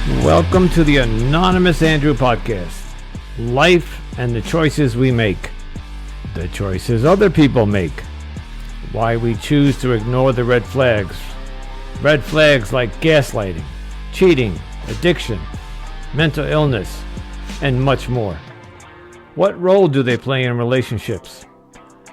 Welcome to the Anonymous Andrew podcast. Life and the choices we make. The choices other people make. Why we choose to ignore the red flags. Red flags like gaslighting, cheating, addiction, mental illness, and much more. What role do they play in relationships?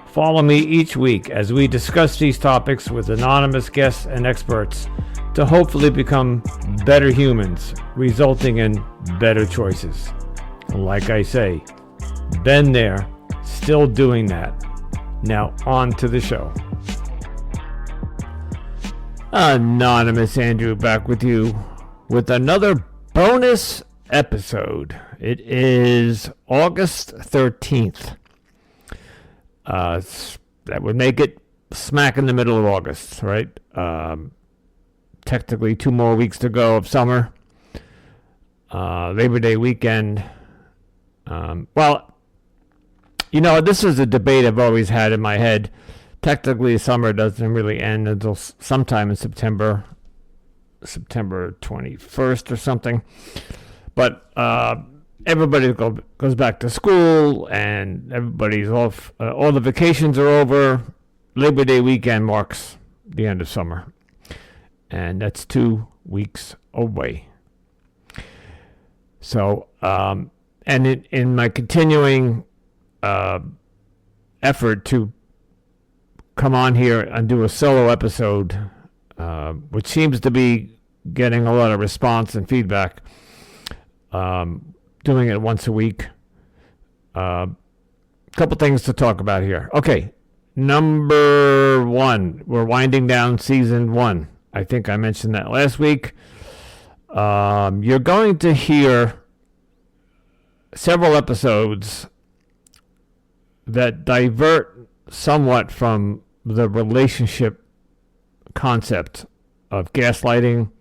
Follow me each week as we discuss these topics with anonymous guests and experts to hopefully become better humans, resulting in better choices. Like I say, been there, still doing that. Now on to the show. Anonymous Andrew back with you with another bonus episode. It is August 13th. That would make it smack in the middle of August, right? Technically 2 more weeks to go of summer. Labor Day weekend. Well, you know, this is a debate I've always had in my head. Technically, summer doesn't really end until sometime in September 21st or something. But everybody goes back to school and everybody's off. All the vacations are over. Labor Day weekend marks the end of summer. And that's 2 weeks away. So, and in my continuing effort to come on here and do a solo episode, which seems to be getting a lot of response and feedback, doing it once a week. Couple things to talk about here. Okay, number 1, we're winding down season 1. I think I mentioned that last week. You're going to hear several episodes that divert somewhat from the relationship concept of gaslighting,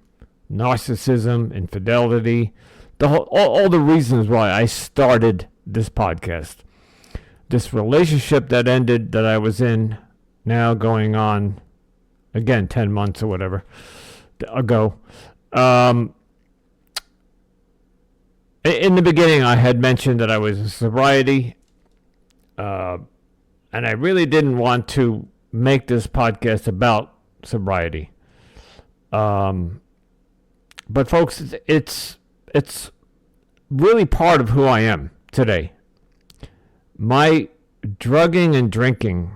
narcissism, infidelity, all the reasons why I started this podcast. This relationship that ended, that I was in, now going on, again, 10 months or whatever ago. In the beginning, I had mentioned that I was in sobriety, and I really didn't want to make this podcast about sobriety. But folks, it's really part of who I am today. My drugging and drinking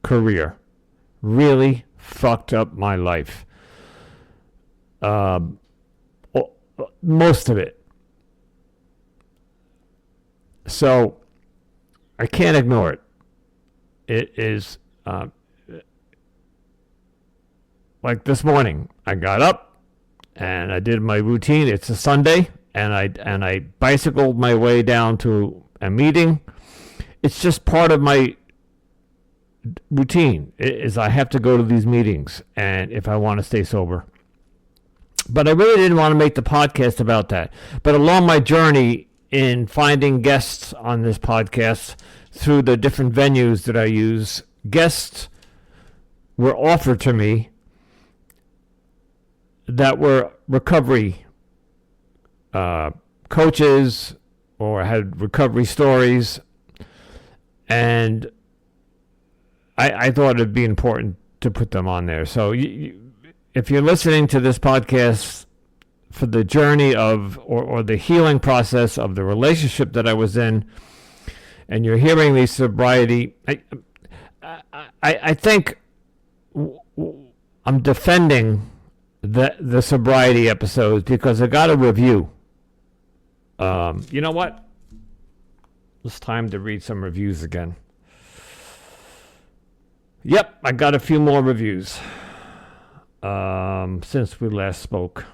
career really fucked up my life. Most of it. So I can't ignore it. It is like this morning. I got up and I did my routine. It's a Sunday, and I bicycled my way down to a meeting. It's just part of my routine. Is I have to go to these meetings, and if I want to stay sober. But I really didn't want to make the podcast about that. But along my journey in finding guests on this podcast through the different venues that I use, guests were offered to me that were recovery coaches or had recovery stories, and I thought it'd be important to put them on there. So if you're listening to this podcast for the journey of or the healing process of the relationship that I was in, and you're hearing the sobriety, I think I'm defending the sobriety episodes because I got a review. You know what? It's time to read some reviews again. Yep, I got a few more reviews since we last spoke.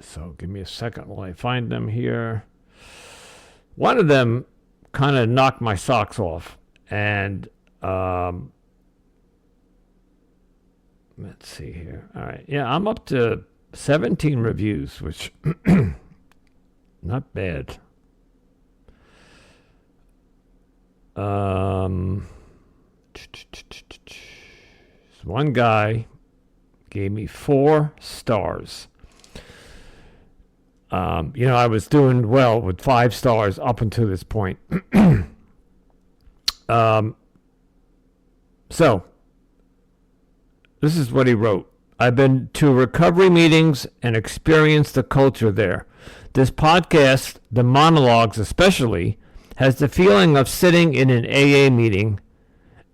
So give me a second while I find them here. One of them kind of knocked my socks off. And let's see here. All right. Yeah, I'm up to 17 reviews, which not bad. One guy gave me 4 stars. I was doing well with 5 stars up until this point. So, this is what he wrote. I've been to recovery meetings and experienced the culture there. This podcast, the monologues especially, has the feeling of sitting in an AA meeting,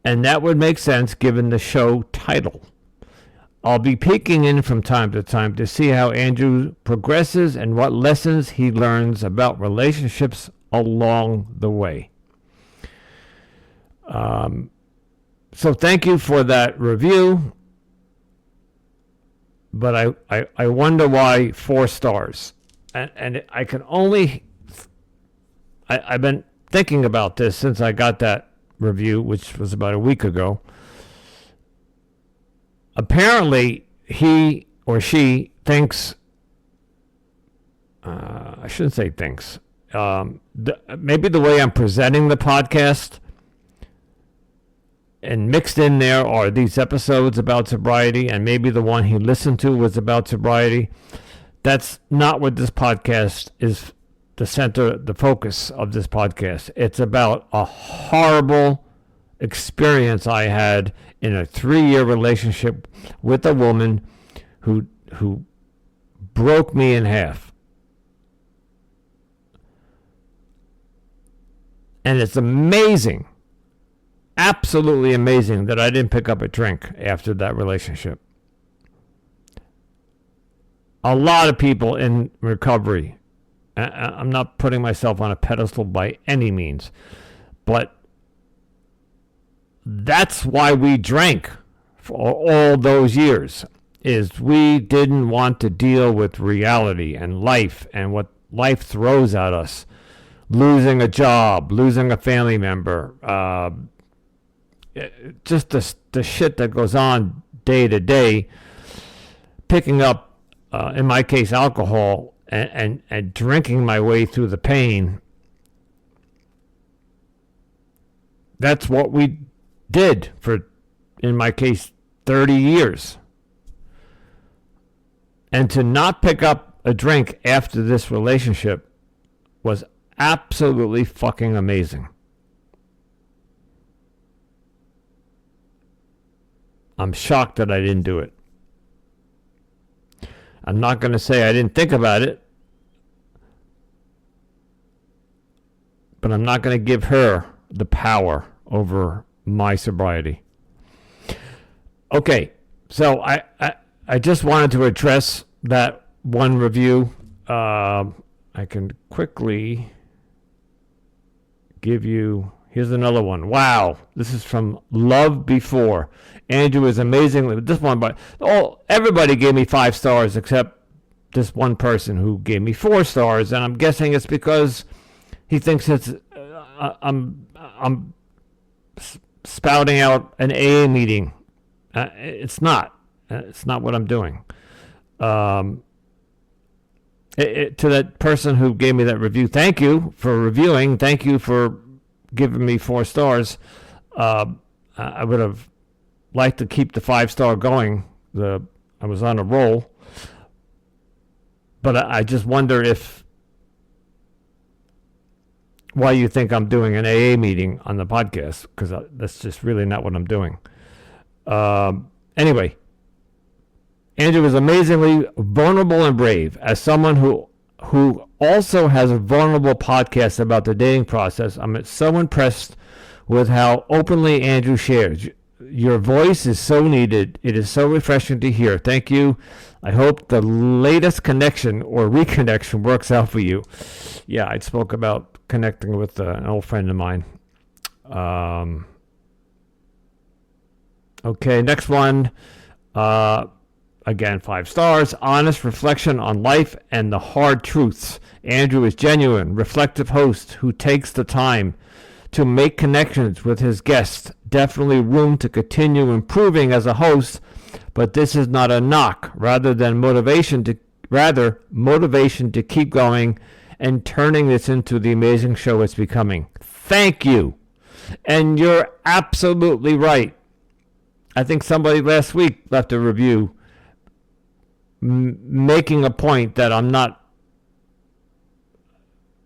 and that would make sense given the show title. I'll be peeking in from time to time to see how Andrew progresses and what lessons he learns about relationships along the way. So thank you for that review, but I wonder why 4 stars. And I can only... I've been thinking about this since I got that review, which was about a week ago. Apparently, he or she thinks... I shouldn't say thinks. Maybe the way I'm presenting the podcast... and mixed in there are these episodes about sobriety, and maybe the one he listened to was about sobriety. That's not what this podcast is, the focus of this podcast. It's about a horrible experience I had in a 3-year relationship with a woman who broke me in half. And it's amazing, absolutely amazing, that I didn't pick up a drink after that relationship. A lot of people in recovery, I'm not putting myself on a pedestal by any means, but that's why we drank for all those years, is we didn't want to deal with reality and life and what life throws at us. Losing a job, losing a family member, just the shit that goes on day to day, picking up, in my case, alcohol, and drinking my way through the pain. That's what we did for, in my case, 30 years. And to not pick up a drink after this relationship was absolutely fucking amazing. I'm shocked that I didn't do it. I'm not going to say I didn't think about it, but I'm not going to give her the power over my sobriety. Okay, so I just wanted to address that one review. I can quickly give you... Here's another one. Wow, this is from Love Before. Andrew is amazing. This one, but everybody gave me 5 stars except this one person who gave me 4 stars, and I'm guessing it's because he thinks it's I'm spouting out an AA meeting. It's not. It's not what I'm doing. To that person who gave me that review, thank you for reviewing. Thank you for giving me 4 stars. I would have liked to keep the 5-star going. I was on a roll. But I just wonder why you think I'm doing an AA meeting on the podcast, because that's just really not what I'm doing. Anyway, Andrew is amazingly vulnerable and brave. As someone who also has a vulnerable podcast about the dating process, I'm so impressed with how openly Andrew shares. Your voice is so needed. It is so refreshing to hear. Thank you. I hope the latest connection or reconnection works out for you. Yeah, I spoke about connecting with an old friend of mine. Okay, next one. Again, 5 stars. Honest reflection on life and the hard truths. Andrew is genuine, reflective host who takes the time to make connections with his guests. Definitely room to continue improving as a host, but this is not a knock, rather motivation to keep going and turning this into the amazing show it's becoming. Thank you. And you're absolutely right. I think somebody last week left a review making a point that I'm not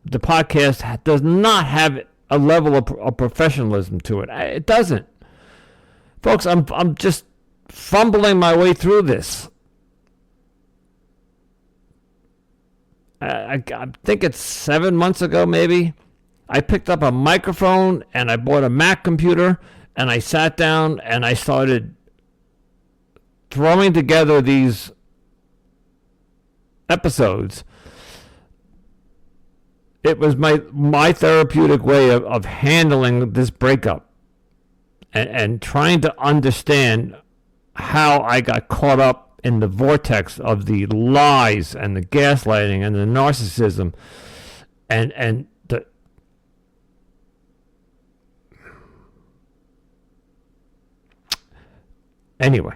the podcast does not have a level of professionalism to it. It doesn't. Folks, I'm just fumbling my way through this. I think it's 7 months ago, maybe. I picked up a microphone and I bought a Mac computer and I sat down and I started throwing together these episodes. It was my therapeutic way of handling this breakup and trying to understand how I got caught up in the vortex of the lies and the gaslighting and the narcissism and the anyway.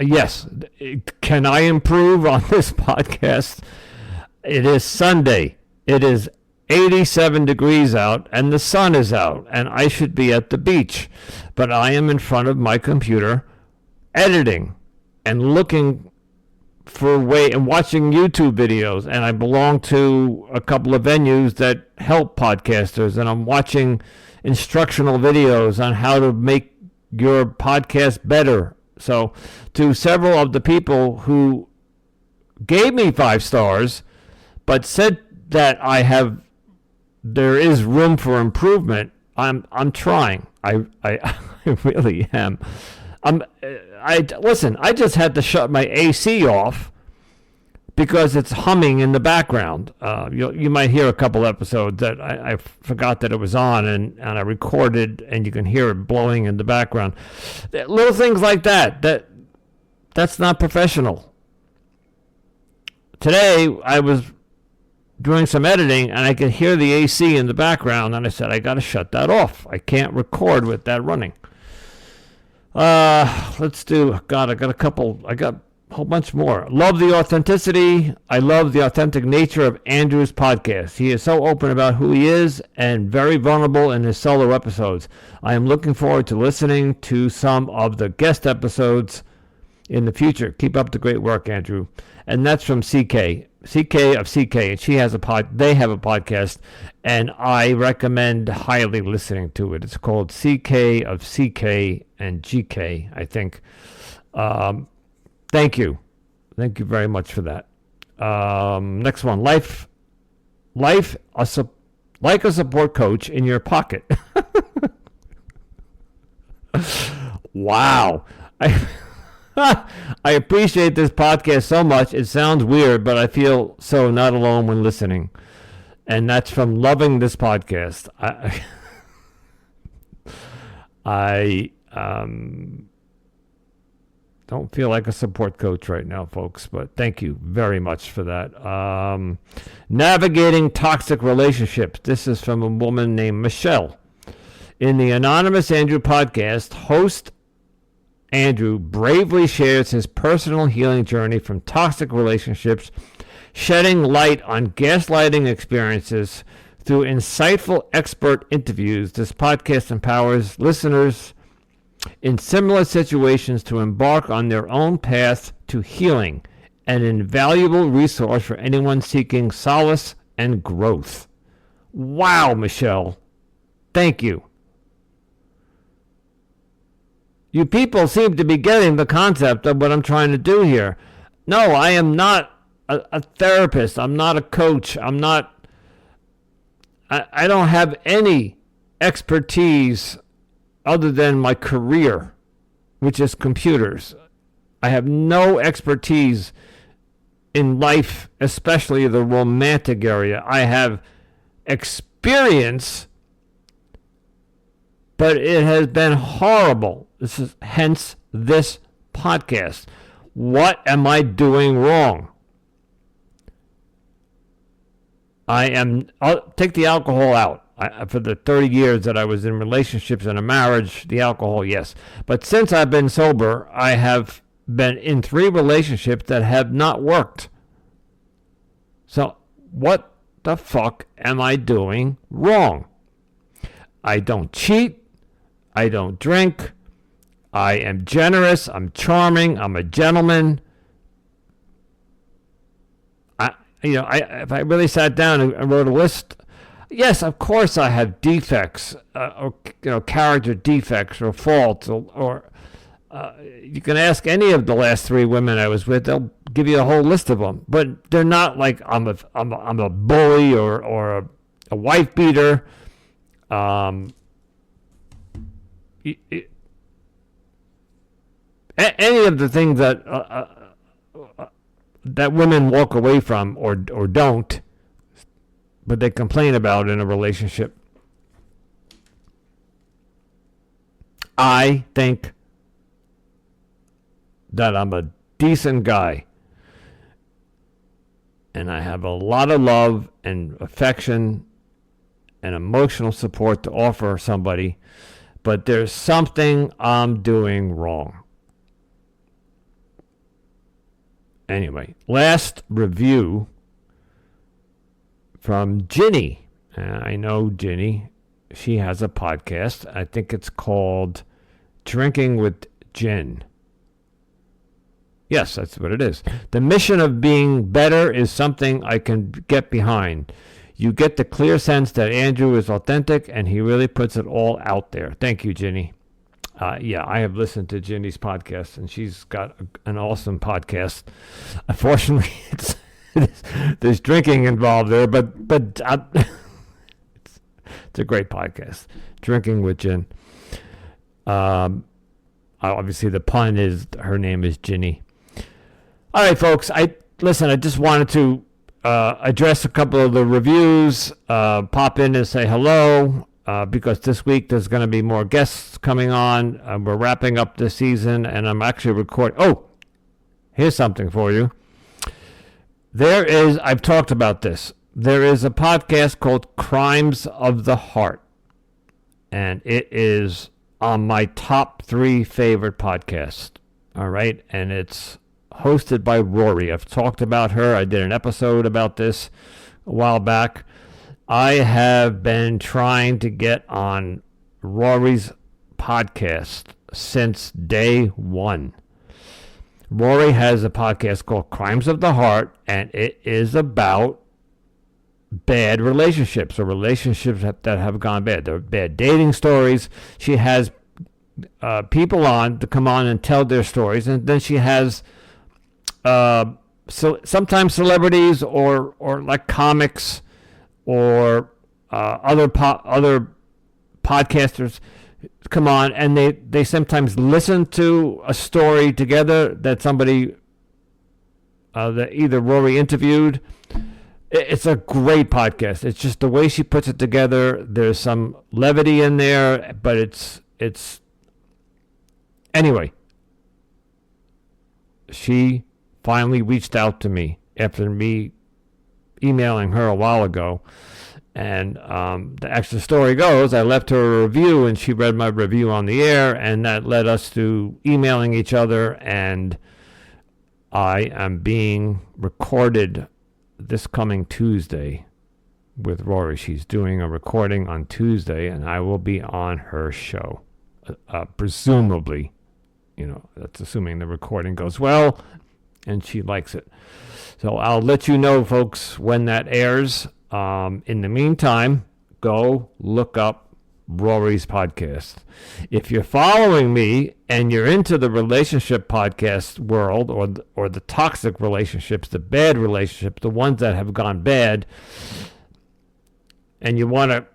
Yes. Can I improve on this podcast? It is Sunday. It is 87 degrees out and the sun is out and I should be at the beach. But I am in front of my computer editing and looking for a way and watching YouTube videos. And I belong to a couple of venues that help podcasters. And I'm watching instructional videos on how to make your podcast better. So to several of the people who gave me 5 stars, but said that there is room for improvement, I'm trying. I really am. Listen, I just had to shut my AC off because it's humming in the background. You might hear a couple episodes that I forgot that it was on, and I recorded, and you can hear it blowing in the background. Little things like that's not professional. Today, I was doing some editing, and I could hear the AC in the background, and I said, I got to shut that off. I can't record with that running. Let's do, God, I got a whole bunch more. Love the authenticity. I love the authentic nature of Andrew's podcast. He is so open about who he is and very vulnerable in his solo episodes. I am looking forward to listening to some of the guest episodes in the future. Keep up the great work, Andrew. And that's from CK of CK, and they have a podcast, and I recommend highly listening to it. It's called CK of CK and GK, I think. Thank you very much for that. Next one, life like a support coach in your pocket. Wow. I appreciate this podcast so much. It sounds weird, but I feel so not alone when listening. And that's from loving this podcast. I don't feel like a support coach right now, folks, but thank you very much for that. Navigating toxic relationships. This is from a woman named Michelle. In the Anonymous Andrew podcast, host Andrew bravely shares his personal healing journey from toxic relationships, shedding light on gaslighting experiences through insightful expert interviews. This podcast empowers listeners in similar situations to embark on their own path to healing, an invaluable resource for anyone seeking solace and growth. Wow, Michelle. Thank you. You people seem to be getting the concept of what I'm trying to do here. No, I am not a therapist. I'm not a coach. I don't have any expertise other than my career, which is computers. I have no expertise in life, especially the romantic area. I have experience, but it has been horrible. Hence this podcast. What am I doing wrong? I'll take the alcohol out. For the 30 years that I was in relationships and a marriage, the alcohol, yes. But since I've been sober, I have been in 3 relationships that have not worked. So what the fuck am I doing wrong? I don't cheat. I don't drink. I am generous. I'm charming. I'm a gentleman. if I really sat down and wrote a list, yes, of course I have defects, or character defects or faults, or you can ask any of the last 3 women I was with; they'll give you a whole list of them. But they're not like I'm a bully or a wife beater. Any of the things that women walk away from or don't, but they complain about in a relationship. I think that I'm a decent guy, and I have a lot of love and affection and emotional support to offer somebody, but there's something I'm doing wrong. Anyway, last review from Ginny. I know Ginny. She has a podcast. I think it's called Drinking with Gin. Yes, that's what it is. The mission of being better is something I can get behind. You get the clear sense that Andrew is authentic and he really puts it all out there. Thank you, Ginny. Yeah, I have listened to Ginny's podcast, and she's got an awesome podcast. Unfortunately, there's drinking involved there, but it's a great podcast. Drinking with Gin. Obviously, the pun is her name is Ginny. All right, folks. I just wanted to address a couple of the reviews. Pop in and say hello. Because this week there's going to be more guests coming on. We're wrapping up this season, and I'm actually recording. Oh, here's something for you. I've talked about this. There is a podcast called Crimes of the Heart, and it is on my top 3 favorite podcasts. All right, and it's hosted by Rory. I've talked about her. I did an episode about this a while back. I have been trying to get on Rory's podcast since day 1. Rory has a podcast called Crimes of the Heart, and it is about bad relationships or relationships that have gone bad. They're bad dating stories. She has people on to come on and tell their stories, and then she has sometimes celebrities or like comics or other podcasters come on, and they sometimes listen to a story together that somebody that either Rory interviewed. It's a great podcast. It's just the way she puts it together. There's some levity in there, but it's anyway. She finally reached out to me after me emailing her a while ago, and the extra story goes, I left her a review, and she read my review on the air, and that led us to emailing each other, and I am being recorded this coming Tuesday with Rory. She's doing a recording on Tuesday, and I will be on her show, presumably. That's assuming the recording goes well and she likes it. So I'll let you know, folks, when that airs. In the meantime, go look up Rory's podcast. If you're following me and you're into the relationship podcast world, or the toxic relationships, the bad relationships, the ones that have gone bad, and you want to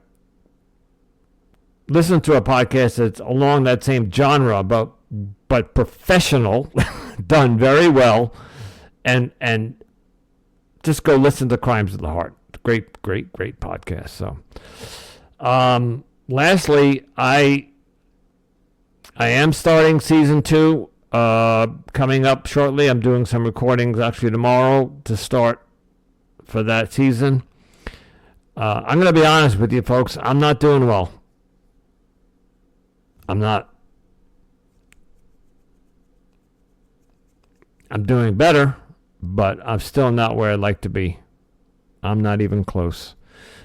listen to a podcast that's along that same genre, but professional, done very well, and just go listen to Crimes of the Heart. Great podcast. So, lastly, I am starting season 2 coming up shortly. I'm doing some recordings actually tomorrow to start for that season. I'm going to be honest with you, folks. I'm not doing well. I'm not. I'm doing better, but I'm still not where I'd like to be. I'm not even close.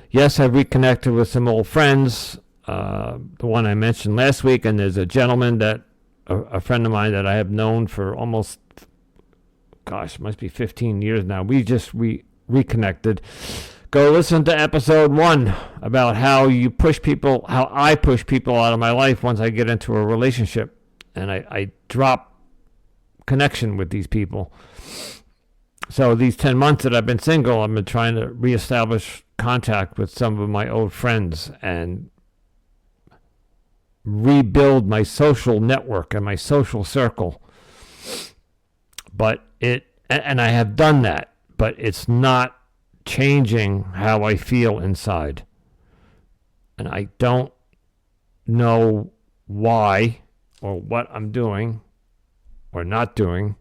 Yes, I've reconnected with some old friends, the one I mentioned last week, and there's a gentleman a friend of mine that I have known for almost, must be 15 years now. We reconnected, go listen to episode 1 about how I push people out of my life once I get into a relationship and I drop connection with these people. So these 10 months that I've been single, I've been trying to reestablish contact with some of my old friends and rebuild my social network and my social circle. And I have done that, but it's not changing how I feel inside. And I don't know why or what I'm doing or not doing.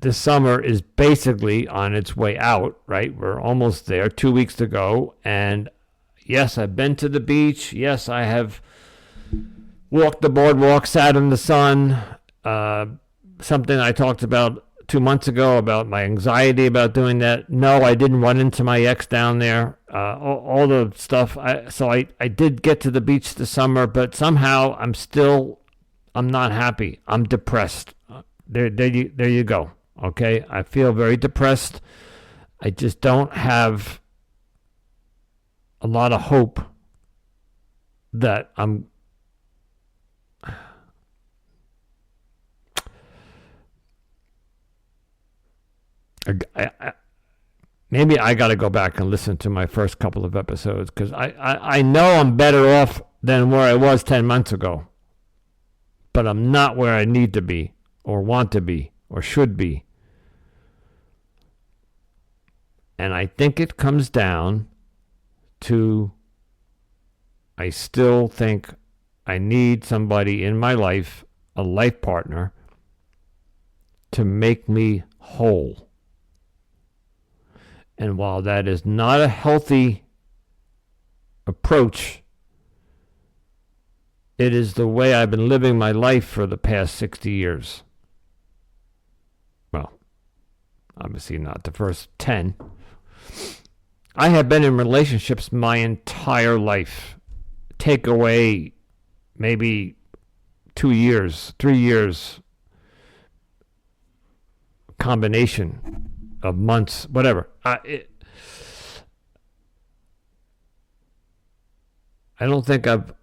This summer is basically on its way out, right? We're almost there, 2 weeks to go. And yes, I've been to the beach. Yes, I have walked the boardwalk, sat in the sun. Something I talked about 2 months ago about my anxiety about doing that. No, I didn't run into my ex down there. All the stuff. I did get to the beach this summer, but somehow I'm not happy. I'm depressed. There you go. Okay, I feel very depressed. I just don't have a lot of hope that maybe I got to go back and listen to my first couple of episodes because I know I'm better off than where I was 10 months ago, but I'm not where I need to be or want to be or should be. And I think it comes down to I still think I need somebody in my life, a life partner, to make me whole. And while that is not a healthy approach, it is the way I've been living my life for the past 60 years. Well, obviously not the first 10. I have been in relationships my entire life. Take away maybe 2 years, 3 years, combination of months, whatever. I don't think I've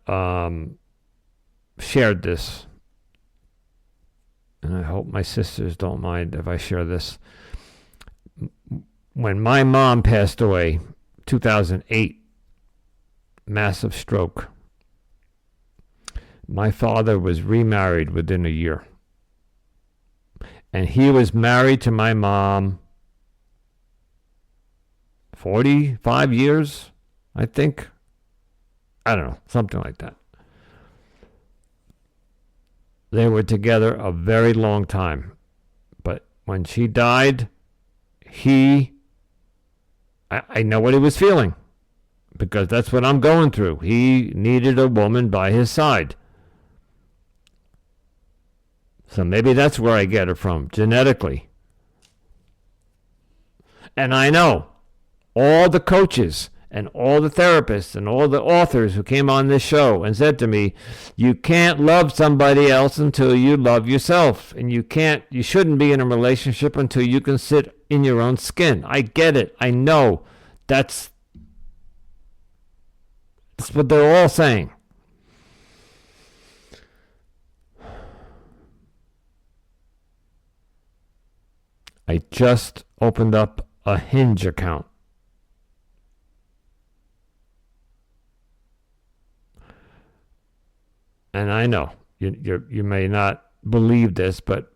shared this, and I hope my sisters don't mind if I share this. When my mom passed away, 2008, massive stroke, my father was remarried within a year. And he was married to my mom 45 years, I think. I don't know, something like that. They were together a very long time. But when she died, I know what he was feeling, because that's what I'm going through. He needed a woman by his side. So maybe that's where I get it from, genetically. And I know all the coaches and all the therapists and all the authors who came on this show and said to me, you can't love somebody else until you love yourself. And you shouldn't be in a relationship until you can sit in your own skin. I get it. I know. That's what they're all saying. I just opened up a Hinge account. And I know you may not believe this, but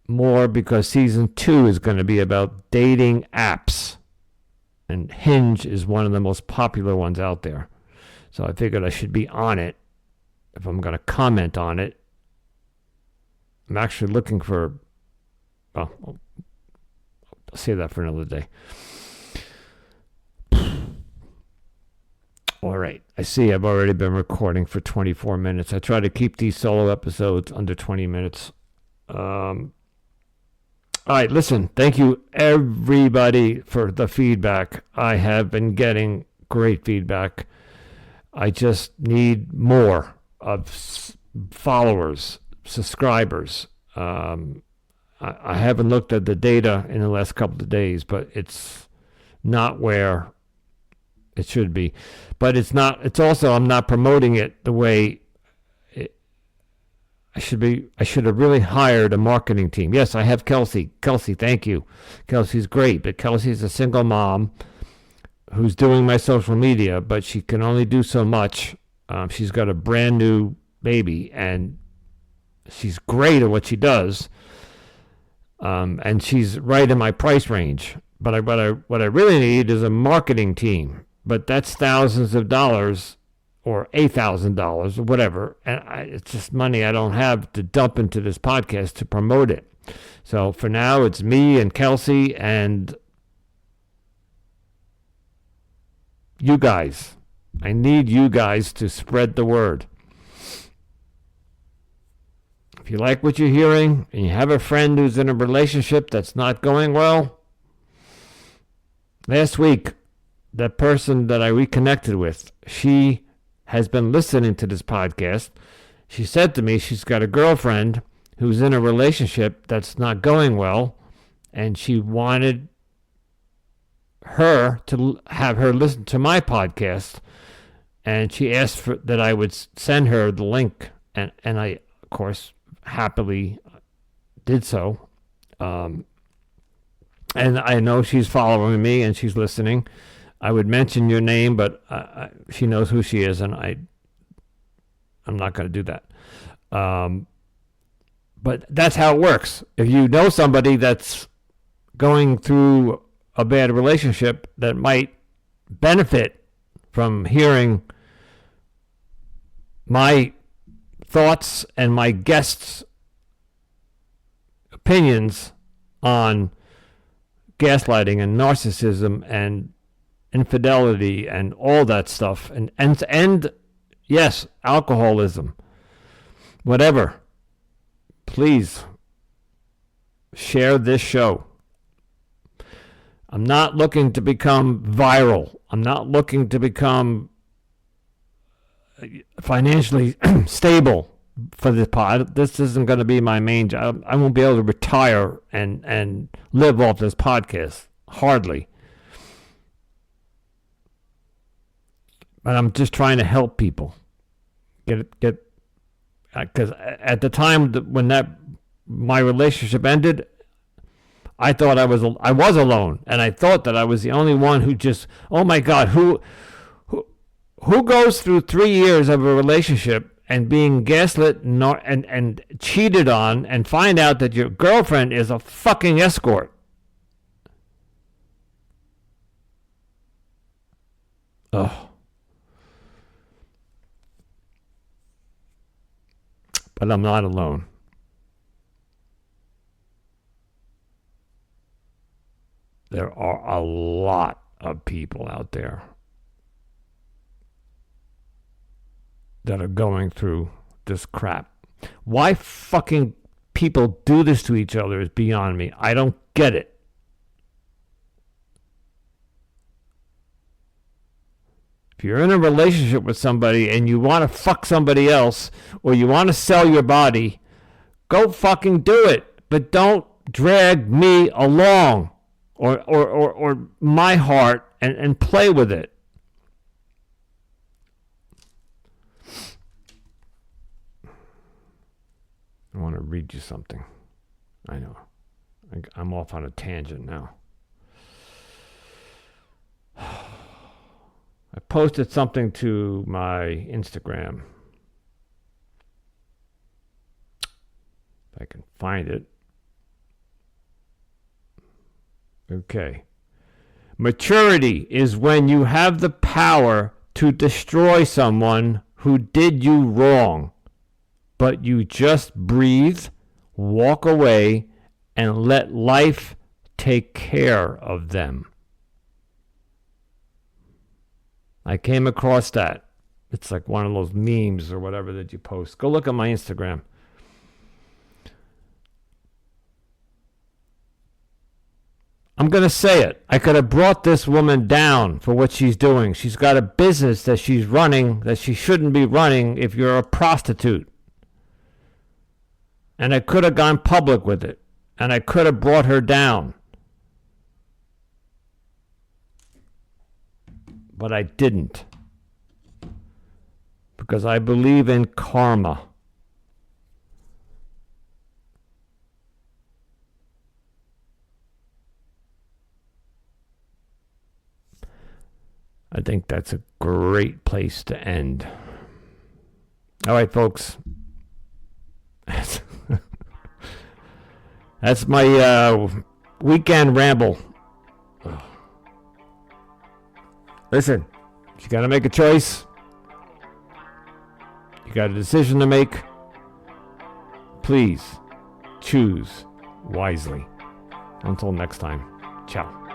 more because season 2 is going to be about dating apps. And Hinge is one of the most popular ones out there. So I figured I should be on it if I'm going to comment on it. I'm actually looking for... Well, I'll save that for another day. All right. I see I've already been recording for 24 minutes. I try to keep these solo episodes under 20 minutes. All right, listen. Thank you, everybody, for the feedback. I have been getting great feedback. I just need more of followers, subscribers. I haven't looked at the data in the last couple of days, but it's not where it should be. But it's not. It's also, I'm not promoting it the way I should be. I should have really hired a marketing team. Yes, I have Kelsey. Kelsey, thank you. Kelsey's great, but Kelsey's a single mom who's doing my social media, but she can only do so much. She's got a brand new baby, and she's great at what she does. And she's right in my price range. But what I really need is a marketing team. But that's thousands of dollars or $8,000 or whatever. And it's just money I don't have to dump into this podcast to promote it. So for now, it's me and Kelsey and you guys. I need you guys to spread the word. If you like what you're hearing and you have a friend who's in a relationship that's not going well, last week, the person that I reconnected with, she has been listening to this podcast. She said to me she's got a girlfriend who's in a relationship that's not going well, and she wanted her to have her listen to my podcast, and she asked that I would send her the link, and I, of course, happily did so. And I know she's following me and she's listening. I would mention your name, but she knows who she is, and I'm not going to do that. But that's how it works. If you know somebody that's going through a bad relationship that might benefit from hearing my thoughts and my guests' opinions on gaslighting and narcissism and infidelity and all that stuff, and yes, alcoholism, whatever, please share this show. I'm not looking to become viral. I'm not looking to become financially stable for this pod. This isn't going to be my main job. I won't be able to retire and live off this podcast. Hardly. But I'm just trying to help people get because at the time when my relationship ended, I thought I was alone, and I thought that I was the only one who just, oh my God, who goes through 3 years of a relationship and being gaslit and cheated on and find out that your girlfriend is a fucking escort? Oh. But I'm not alone. There are a lot of people out there that are going through this crap. Why fucking people do this to each other is beyond me. I don't get it. If you're in a relationship with somebody and you want to fuck somebody else or you want to sell your body, go fucking do it. But don't drag me along or my heart and play with it. I want to read you something. I know. I'm off on a tangent now. I posted something to my Instagram. If I can find it. Okay. Maturity is when you have the power to destroy someone who did you wrong, but you just breathe, walk away, and let life take care of them. I came across that. It's like one of those memes or whatever that you post. Go look at my Instagram. I'm going to say it. I could have brought this woman down for what she's doing. She's got a business that she's running that she shouldn't be running if you're a prostitute. And I could have gone public with it. and I could have brought her down. But I didn't. Because I believe in karma. I think that's a great place to end. All right, folks. That's my weekend ramble. Listen, you got to make a choice. You got a decision to make. Please choose wisely. Until next time, ciao.